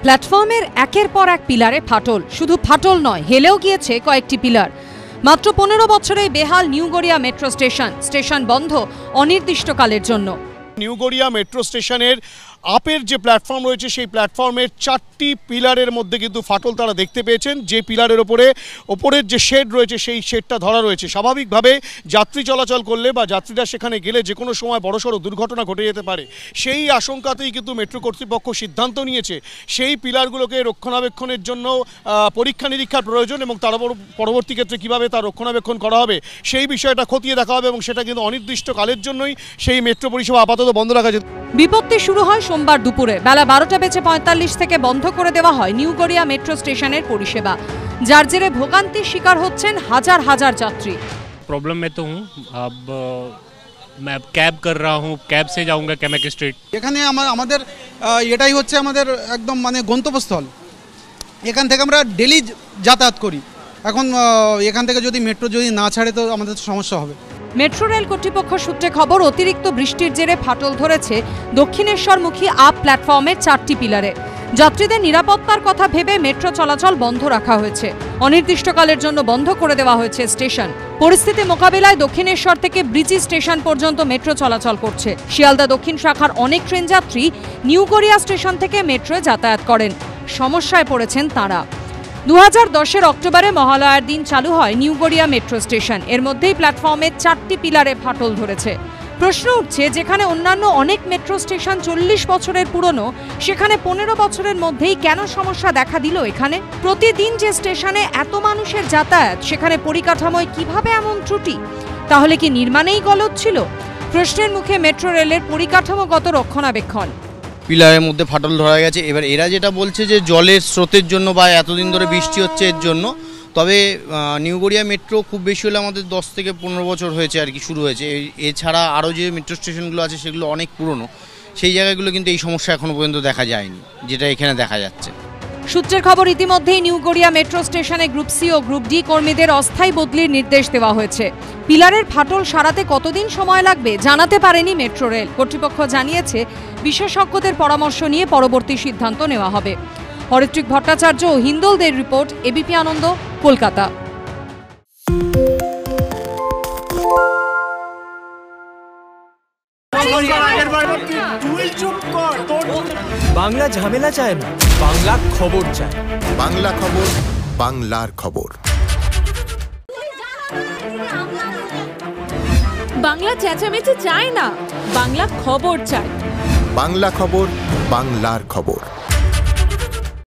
প্ল্যাটফর্মের একের পর এক পিলারে ফাটল, শুধু ফাটল নয়, হেলেও গিয়েছে কয়েকটি পিলার। মাত্র 15 বছরে বেহাল নিউ গড়িয়া মেট্রো স্টেশন বন্ধ অনির্দিষ্টকালের জন্য। নিউ গড়িয়া মেট্রো স্টেশনের আপের যে প্ল্যাটফর্ম রয়েছে সেই প্ল্যাটফর্মের 4টি পিলারের মধ্যে কিন্তু ফাটল তারা দেখতে পেয়েছেন। যে পিলারের ওপরের যে শেড রয়েছে সেই শেডটা ধরা রয়েছে। স্বাভাবিকভাবে যাত্রী চলাচল করলে বা যাত্রীরা সেখানে গেলে যে কোনো সময় বড়সড় দুর্ঘটনা ঘটে যেতে পারে, সেই আশঙ্কাতেই কিন্তু মেট্রো কর্তৃপক্ষ সিদ্ধান্ত নিয়েছে সেই পিলারগুলোকে রক্ষণাবেক্ষণের জন্য পরীক্ষা নিরীক্ষার প্রয়োজন এবং তার পরবর্তী ক্ষেত্রে কীভাবে তার রক্ষণাবেক্ষণ করা হবে সেই বিষয়টা খতিয়ে দেখা হবে এবং সেটা কিন্তু অনির্দিষ্টকালের জন্যই সেই মেট্রো পরিষেবা আপাতত বন্ধ রাখা যেত। বিপত্তি শুরু হয় সোমবার দুপুরে বেলা 12:45 থেকে বন্ধ করে দেওয়া হয় নিউ গড়িয়া মেট্রো স্টেশনের পরিষেবা, যার জেরে ভোগান্তির শিকার হচ্ছেন হাজার হাজার যাত্রী। प्रॉब्लम में तो हूँ, अब मैं कैब कर रहा हूँ, कैब से जाऊँगा कैमेक स्ट्रीट। এখানে আমাদের এটাই হচ্ছে আমাদের একদম মানে গন্তব্যস্থল। এখান থেকে আমরা ডেলি যাতায়াত করি। এখন এখান থেকে যদি মেট্রো যদি না ছাড়ে তো আমাদের সমস্যা হবে। মেট্রো রেল কর্তৃপক্ষ সূত্রে খবর, অতিরিক্ত বৃষ্টির জেরে ফাটল ধরেছে দক্ষিণেশ্বরমুখী আপ প্ল্যাটফর্মের 4টি পিলারে। যাত্রীদের নিরাপত্তার কথা ভেবে মেট্রো চলাচল বন্ধ রাখা হয়েছে। অনির্দিষ্টকালের জন্য বন্ধ করে দেওয়া হয়েছে স্টেশন। পরিস্থিতি মোকাবিলায় দক্ষিণেশ্বর থেকে ব্রিজি স্টেশন পর্যন্ত মেট্রো চলাচল করছে। শিয়ালদা দক্ষিণ শাখার অনেক ট্রেন যাত্রী নিউ গড়িয়া স্টেশন থেকে মেট্রোয় যাতায়াত করেন। সমস্যায় পড়েছেন তাঁরা। 2010-এর অক্টোবরে মহালয়ার দিন চালু হয় নিউ গড়িয়া মেট্রো স্টেশন। এর মধ্যেই প্ল্যাটফর্মের 4টি পিলারে ফাটল ধরেছে। প্রশ্ন উঠছে, যেখানে অন্যান্য অনেক মেট্রো স্টেশন 40 বছরের পুরনো, সেখানে 15 বছরের মধ্যেই কেন সমস্যা দেখা দিল এখানে? প্রতিদিন যে স্টেশনে এত মানুষের যাতায়াত, সেখানে পরিকাঠামোয় কিভাবে এমন ত্রুটি? তাহলে কি নির্মাণেই গলদ ছিল? প্রশ্নের মুখে মেট্রো রেলের পরিকাঠামোগত রক্ষণাবেক্ষণ। পিলারের মধ্যে ফাটল ধরা গেছে। এবার এরা যেটা বলছে যে জলের স্রোতের জন্য বা এতদিন ধরে বৃষ্টি হচ্ছে এর জন্য। তবে নিউ গড়িয়া মেট্রো খুব বেশি হলে আমাদের 10 থেকে 15 বছর হয়েছে আর কি শুরু হয়েছে। এছাড়া আরও যে মেট্রো স্টেশনগুলো আছে সেগুলো অনেক পুরনো, সেই জায়গাগুলো কিন্তু এই সমস্যা এখনো পর্যন্ত দেখা যায়নি, যেটা এখানে দেখা যাচ্ছে। সূত্রের খবর, ইতিমধ্যেই নিউ গড়িয়া মেট্রো স্টেশনে গ্রুপ সি ও গ্রুপ ডি কর্মীদের অস্থায়ী বদলির নির্দেশ দেওয়া হয়েছে। পিলারের ফাটল সারাতে কতদিন সময় লাগবে জানাতে পারেনি মেট্রো রেল কর্তৃপক্ষ। জানিয়েছে বিশেষজ্ঞদের পরামর্শ নিয়ে পরবর্তী সিদ্ধান্ত নেওয়া হবে। অরিত্রিক ভট্টাচার্য ও হিন্দলদের রিপোর্ট, এবিপি আনন্দ, কলকাতা। বাংলা ঝামেলা চায় না, বাংলা খবর চায়। বাংলা খবর, বাংলার খবর। বাংলা চেঁচামেচি চায় না, বাংলা খবর চায়। বাংলা খবর, বাংলার খবর।